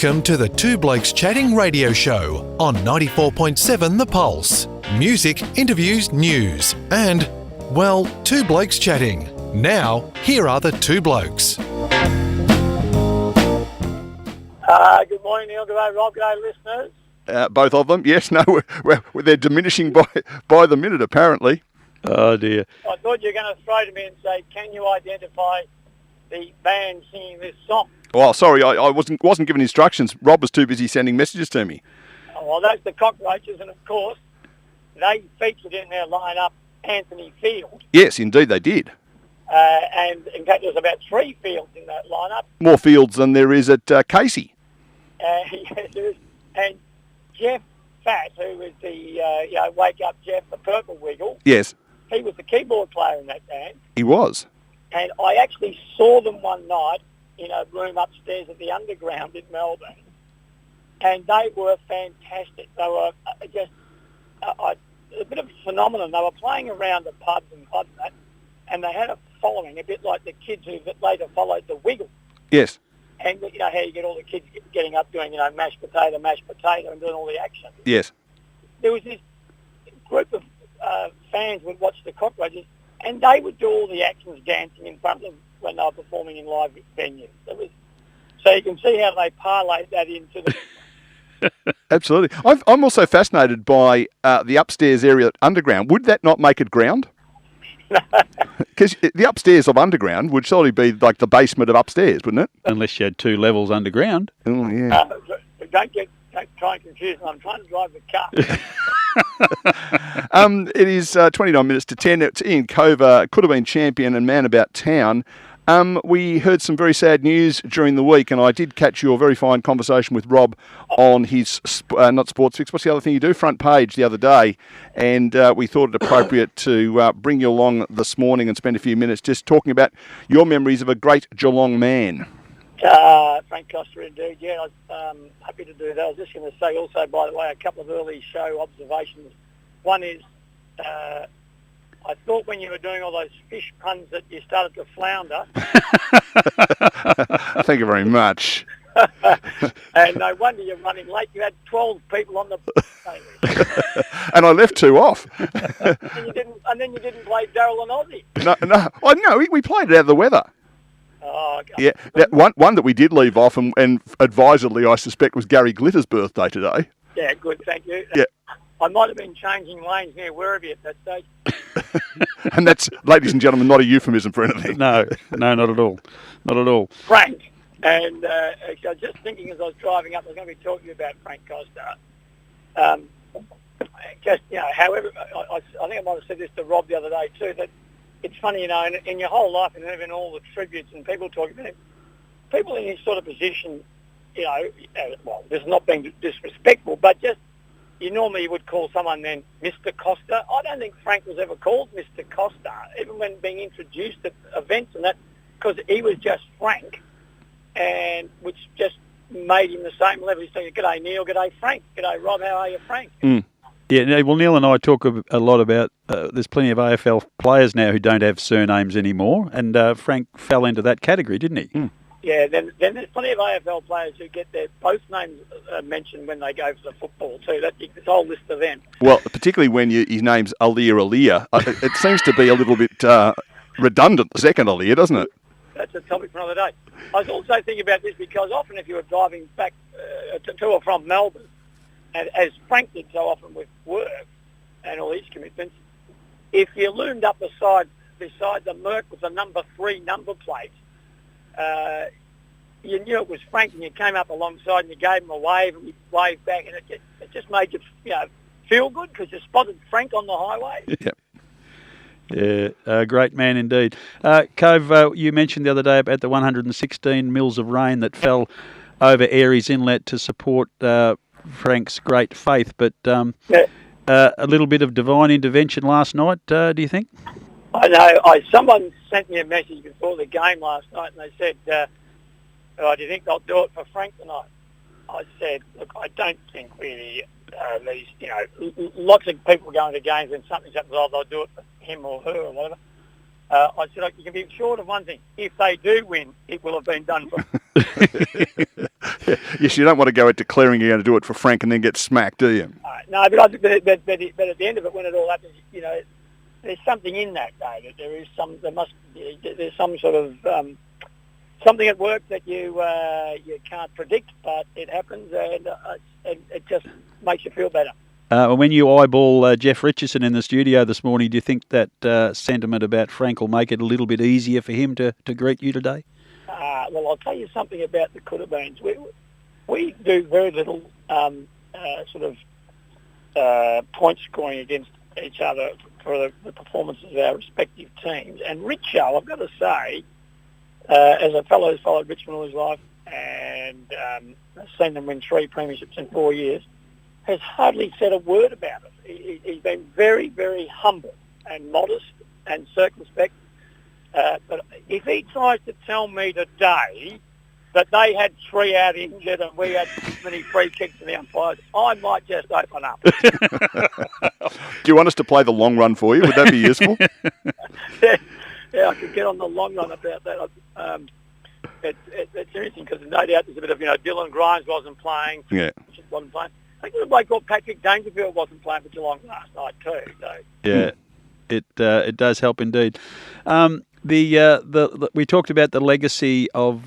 Welcome to the Two Blokes Chatting radio show on 94.7 The Pulse. Music, interviews, news, and, well, two blokes chatting. Now, here are the two blokes. Good morning, Neil. Good day, Rob. Good day, listeners. Both of them, yes. No, they're diminishing by the minute, apparently. Oh, dear. I thought you were going to throw to me and say, can you identify the band singing this song? Well, sorry, I wasn't given instructions. Rob was too busy sending messages to me. Oh, well, that's the Cockroaches, and of course, they featured in their lineup Anthony Field. Yes, indeed they did. And in fact, there's about 3 Fields in that lineup. More Fields than there is at Casey. Yes, there is. And Jeff Fatt, who was the Wake Up Jeff, the Purple Wiggle. Yes. He was the keyboard player in that band. He was. And I actually saw them one night in a room upstairs at the Underground in Melbourne. And they were fantastic. They were just a bit of a phenomenon. They were playing around the pubs and that, and they had a following, a bit like the kids who later followed the Wiggle. Yes. And you know how you get all the kids getting up doing, mashed potato, and doing all the action. Yes. There was this group of fans would watch the Cockroaches, and they would do all the actions dancing in front of them when they were performing in live venues. So you can see how they parlayed that into the... Absolutely. I'm also fascinated by the upstairs area at Underground. Would that not make it ground? Because the upstairs of Underground would surely be like the basement of upstairs, wouldn't it? Unless you had 2 levels underground. Oh, yeah. Don't try and confuse me. I'm trying to drive the car. It is 29 minutes to 10. It's Ian Cover, Coodabeen champion and man about town. We heard some very sad news during the week, and I did catch your very fine conversation with Rob on his, not Sports Fix, what's the other thing you do? Front Page the other day, and we thought it appropriate to bring you along this morning and spend a few minutes just talking about your memories of a great Geelong man. Frank Costa, indeed. Yeah, I'm happy to do that. I was just going to say also, by the way, a couple of early show observations. One is, I thought when you were doing all those fish puns that you started to flounder. Thank you very much. And no wonder you're running late. You had 12 people on the... And I left 2 off. and then you didn't play Daryl and Ozzy. No. Oh, no, we played it out of the weather. Oh, okay. Yeah, that one that we did leave off, and advisedly, I suspect, was Gary Glitter's birthday today. Yeah, good, thank you. Yeah. I might have been changing lanes near Werribee at that stage. And that's, ladies and gentlemen, not a euphemism for anything. No, not at all. Not at all. Frank. And actually, I was just thinking as I was driving up, I was going to be talking about Frank Costa. However, I think I might have said this to Rob the other day too, that it's funny, in your whole life, and even all the tributes and people talking about him, people in his sort of position, this is not being disrespectful, but just, you normally would call someone then Mr. Costa. I don't think Frank was ever called Mr. Costa, even when being introduced at events and that, because he was just Frank, and which just made him the same level. He's saying, "G'day Neil, g'day Frank, g'day Rob, how are you, Frank?" Mm. Yeah, well, Neil and I talk a lot about, there's plenty of AFL players now who don't have surnames anymore, and Frank fell into that category, didn't he? Mm. Yeah, then there's plenty of AFL players who get their both names mentioned when they go for the football too. That's the whole list of them. Well, particularly when his name's Alia. It seems to be a little bit redundant, the second Alia, doesn't it? That's a topic for another day. I was also thinking about this because often if you were driving back to or from Melbourne, and as Frank did so often with work and all these commitments, if you loomed up beside the Merc with the number 3 number plate, you knew it was Frank, and you came up alongside and you gave him a wave, and he waved back, and it just made you feel good because you spotted Frank on the highway. Yeah, great man indeed. Cove, you mentioned the other day about the 116 mils of rain that fell over Aireys Inlet to support Frank's great faith, but a little bit of divine intervention last night, do you think? I know. Someone sent me a message before the game last night, and they said, do you think they'll do it for Frank tonight? I said, look, I don't think really lots of people going to games and something's happened, they'll do it for him or her or whatever. I said, you can be sure of one thing. If they do win, it will have been done for them. Yes, you don't want to go out declaring you're going to do it for Frank and then get smacked, do you? No, but at the end of it, when it all happens, there's something in that, David. There's some sort of something at work that you can't predict, but it happens, and it just makes you feel better. When you eyeball Jeff Richardson in the studio this morning, do you think that sentiment about Frank will make it a little bit easier for him to greet you today? Well, I'll tell you something about the Coodabeens. We do very little point scoring against each other for the performances of our respective teams. And Richo, I've got to say, as a fellow who's followed Richmond all his life and seen them win 3 premierships in 4 years, has hardly said a word about it. He's been very, very humble and modest and circumspect. But if he tries to tell me today that they had 3 out injured and we had this many free kicks to the umpires, I might just open up. Do you want us to play the long run for you? Would that be useful? Yeah, I could get on the long run about that. It's interesting because no doubt there's a bit of, Dylan Grimes wasn't playing. Yeah. Wasn't playing. I think there's a bloke called Patrick Dangerfield wasn't playing for Geelong last night too. So. Yeah, it does help indeed. We talked about the legacy of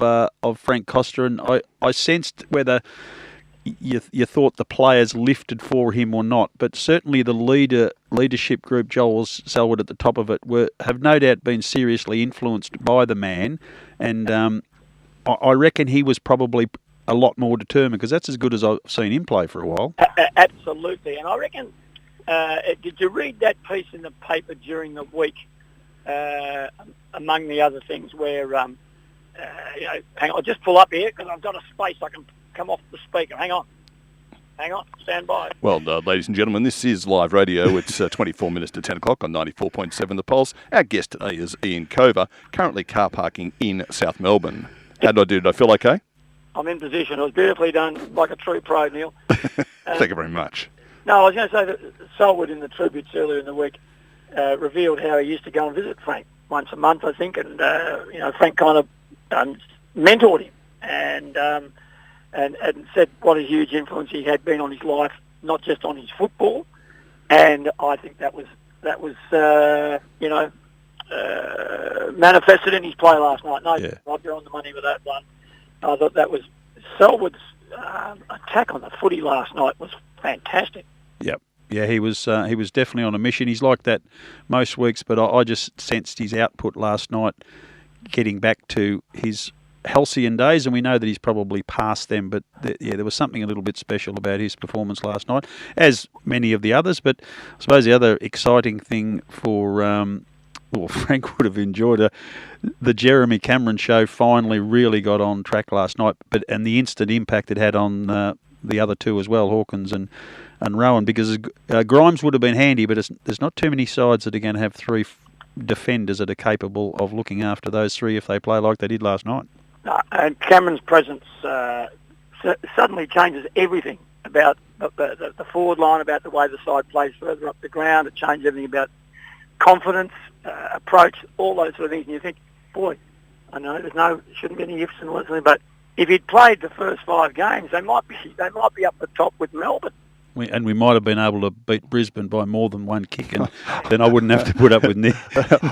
Frank Costa, and I sensed whether you thought the players lifted for him or not, but certainly the leadership group, Joel Selwood at the top of it, have no doubt been seriously influenced by the man, and I reckon he was probably a lot more determined, because that's as good as I've seen him play for a while. Absolutely, and I reckon. Did you read that piece in the paper during the week? Among the other things, where hang on, I'll just pull up here because I've got a space I can come off the speaker. Hang on, stand by. Well, ladies and gentlemen, this is live radio. It's 24 minutes to 10 o'clock on 94.7 The Pulse. Our guest today is Ian Cover, currently car parking in South Melbourne. How did I do? Did I feel okay? I'm in position. It was beautifully done, like a true pro, Neil. Thank you very much. No, I was going to say that Selwood in the tributes earlier in the week revealed how he used to go and visit Frank once a month, I think, and Frank kind of mentored him and said what a huge influence he had been on his life, not just on his football. And I think that was manifested in his play last night. No, yeah. Rob, you're on the money with that one. I thought that was Selwood's attack on the footy last night was fantastic. Yep. Yeah, he was definitely on a mission. He's like that most weeks, but I just sensed his output last night getting back to his halcyon days, and we know that he's probably past them, but there was something a little bit special about his performance last night, as many of the others. But I suppose the other exciting thing for Frank would have enjoyed the Jeremy Cameron show finally really got on track last night, and the instant impact it had on the other two as well, Hawkins and Rowan, because Grimes would have been handy, but there's not too many sides that are going to have 3 defenders that are capable of looking after those 3 if they play like they did last night. And Cameron's presence suddenly changes everything about the forward line, about the way the side plays further up the ground. It changes everything about confidence, approach, all those sort of things. And you think, boy, I know shouldn't be any ifs and buts, but if he'd played the first 5 games, they might be up the top with Melbourne. We might have been able to beat Brisbane by more than 1 kick, and then I wouldn't have to put up with Nick.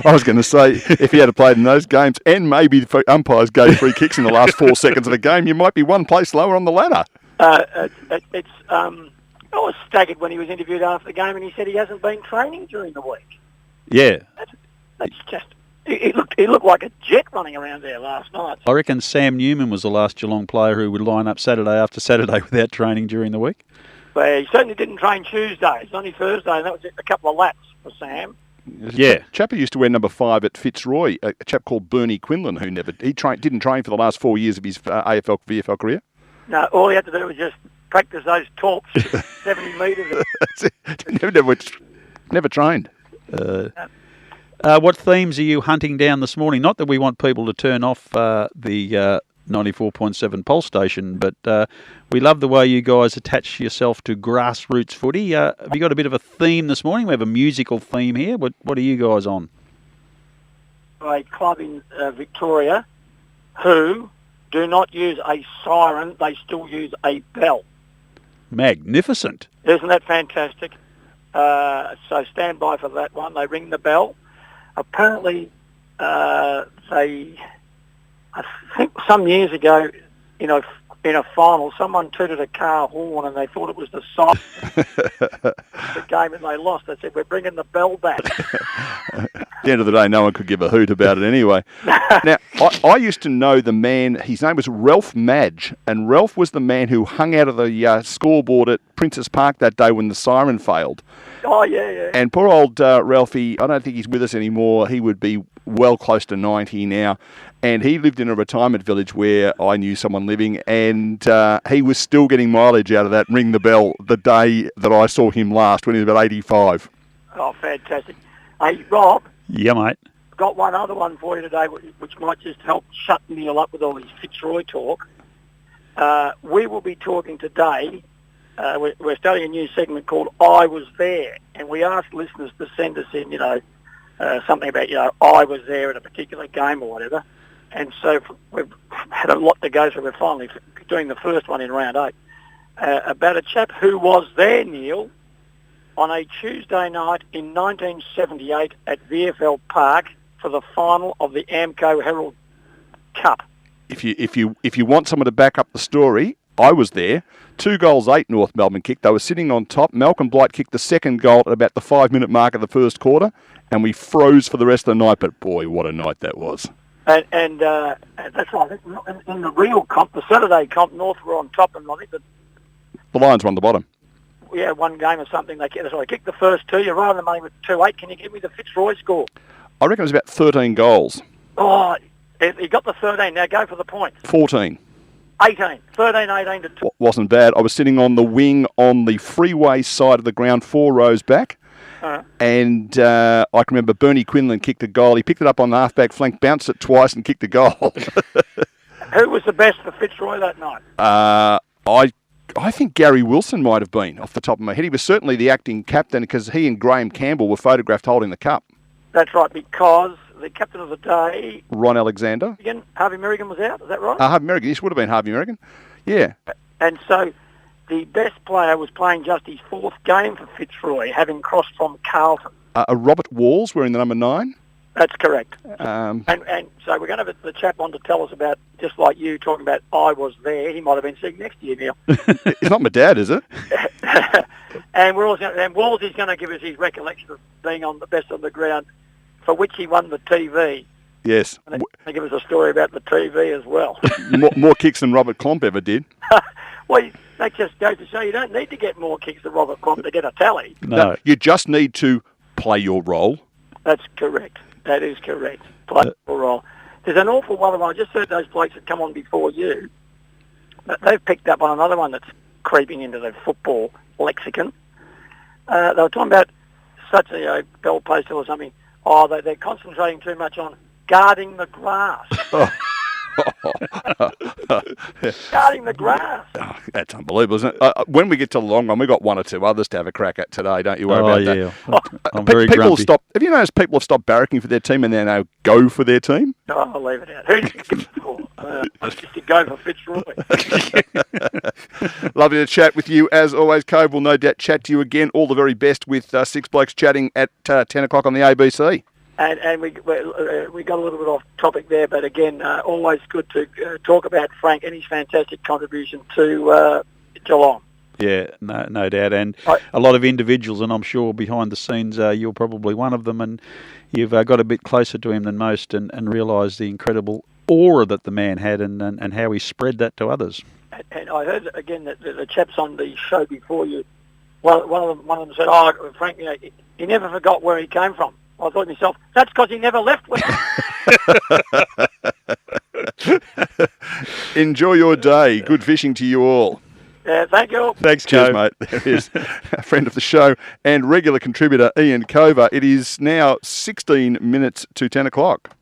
I was going to say, if he had played in those games, and maybe the umpires gave free kicks in the last 4 seconds of a game, you might be 1 place lower on the ladder. I was staggered when he was interviewed after the game, and he said he hasn't been training during the week. Yeah, that's just. He looked like a jet running around there last night. I reckon Sam Newman was the last Geelong player who would line up Saturday after Saturday without training during the week. Well, he certainly didn't train Tuesday. It's only Thursday, and that was a couple of laps for Sam. Yeah, chap who used to wear number 5 at Fitzroy, a chap called Bernie Quinlan, who didn't train for the last 4 years of his AFL VFL career. No, all he had to do was just practice those torps 70 metres. Never trained. What themes are you hunting down this morning? Not that we want people to turn off the 94.7 Pulse station, but we love the way you guys attach yourself to grassroots footy. Have you got a bit of a theme this morning? We have a musical theme here. What are you guys on? A club in Victoria who do not use a siren. They still use a bell. Magnificent. Isn't that fantastic? So stand by for that one. They ring the bell. Apparently, I think some years ago, in a final, someone tooted a car horn and they thought it was the siren the game and they lost. They said, we're bringing the bell back. At the end of the day, no one could give a hoot about it anyway. Now, I used to know the man, his name was Ralph Madge, and Ralph was the man who hung out of the scoreboard at Princess Park that day when the siren failed. Oh, yeah. And poor old Ralphie, I don't think he's with us anymore. He would be well close to 90 now. And he lived in a retirement village where I knew someone living, and he was still getting mileage out of that ring the bell the day that I saw him last, when he was about 85. Oh, fantastic. Hey, Rob. Yeah, mate. Got one other one for you today, which might just help shut Neil up with all his Fitzroy talk. We will be talking today. We're starting a new segment called I Was There, and we asked listeners to send us in, something about, I was there at a particular game or whatever. And so we've had a lot to go through. We're finally doing the first one in round 8. About a chap who was there, Neil, on a Tuesday night in 1978 at VFL Park for the final of the Amco Herald Cup. If you want someone to back up the story, I was there. 2 goals, 8 North Melbourne kicked. They were sitting on top. Malcolm Blight kicked the second goal at about the 5-minute mark of the first quarter, and we froze for the rest of the night. But boy, what a night that was! And that's right. In the real comp, the Saturday comp, North were on top, and I think the Lions won the bottom. Yeah, one game or something. They kicked the first 2. You're right on the money with 2-8. Can you give me the Fitzroy score? I reckon it was about 13 goals. Oh, he got the 13. Now go for the points. 14. 18. 13, 18 to 2. Wasn't bad. I was sitting on the wing on the freeway side of the ground, 4 rows back. And I can remember Bernie Quinlan kicked a goal. He picked it up on the halfback flank, bounced it twice and kicked a goal. Who was the best for Fitzroy that night? I think Gary Wilson might have been, off the top of my head. He was certainly the acting captain because he and Graham Campbell were photographed holding the cup. That's right, because the captain of the day... Ron Alexander. Harvey Merrigan was out, is that right? Harvey Merrigan, this would have been Harvey Merrigan. Yeah. And so the best player was playing just his 4th game for Fitzroy, having crossed from Carlton. Robert Walls wearing the number 9. That's correct. And so we're going to have the chap on to tell us about, just like you talking about I was there. He might have been sitting next to you, Neil. It's not my dad, is it? And Walls is going to give us his recollection of being on the best on the ground, for which he won the TV. Yes. And they give us a story about the TV as well. more kicks than Robert Klomp ever did. Well, that just goes to show you don't need to get more kicks than Robert Klomp to get a tally. No, you just need to play your role. That's correct. That is correct. Play your role. There's an awful lot of... I just heard those blokes that come on before you. They've picked up on another one that's creeping into the football lexicon. They were talking about such a bell poster or something. Oh, they're concentrating too much on guarding the grass. Guarding the grass. Oh, that's unbelievable, isn't it? When we get to the long run, we've got 1 or 2 others to have a crack at today. Don't you worry about that. I'm very grumpy. Have you noticed people have stopped barracking for their team and they now go for their team? No, I'll leave it out. Who did you go for? I just to go for Fitzroy. Lovely to chat with you as always, Cove. We'll no doubt chat to you again. All the very best with 6 Blokes Chatting at 10 o'clock on the ABC. And we got a little bit off topic there, but again, always good to talk about Frank and his fantastic contribution to Geelong. Yeah, no doubt. And a lot of individuals, and I'm sure behind the scenes you're probably one of them, and you've got a bit closer to him than most and realised the incredible aura that the man had and how he spread that to others. And I heard, again, that the chaps on the show before you, one of them said, oh, Frank, he never forgot where he came from. I thought to myself, that's because he never left with me. Enjoy your day. Good fishing to you all. Thank you. Thanks, cheers, mate. There is a friend of the show and regular contributor, Ian Cover. It is now 16 minutes to 10 o'clock.